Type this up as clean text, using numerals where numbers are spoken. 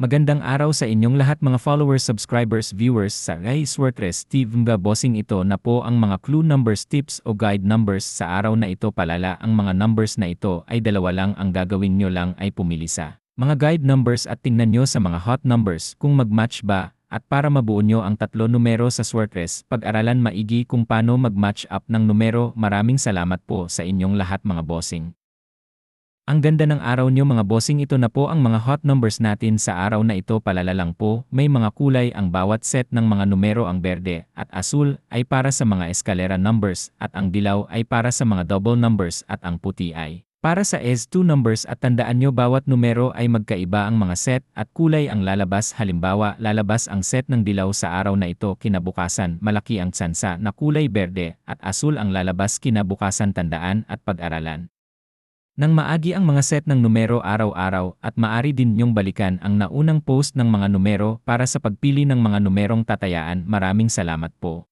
Magandang araw sa inyong lahat mga followers, subscribers, viewers sa Guys Wortres Steve Nga Bossing. Ito na po ang mga clue numbers, tips o guide numbers sa araw na ito. Palala, ang mga numbers na ito ay dalawa lang. Ang gagawin nyo lang ay pumili sa mga guide numbers at tingnan nyo sa mga hot numbers kung mag-match ba. At para mabuo nyo ang tatlo numero sa Swertres, pag-aralan maigi kung paano mag-match up ng numero. Maraming salamat po sa inyong lahat mga bossing. Ang ganda ng araw nyo mga bossing. Ito na po ang mga hot numbers natin sa araw na ito. Palala lang po, may mga kulay ang bawat set ng mga numero. Ang berde at asul ay para sa mga eskalera numbers at ang dilaw ay para sa mga double numbers at ang puti ay para sa S2 numbers. At tandaan nyo bawat numero ay magkaiba ang mga set at kulay ang lalabas. Halimbawa, lalabas ang set ng dilaw sa araw na ito, kinabukasan malaki ang tsansa na kulay berde at asul ang lalabas kinabukasan. Tandaan at pag-aralan nang maagi ang mga set ng numero araw-araw at maari din nyong balikan ang naunang post ng mga numero para sa pagpili ng mga numerong tatayaan. Maraming salamat po.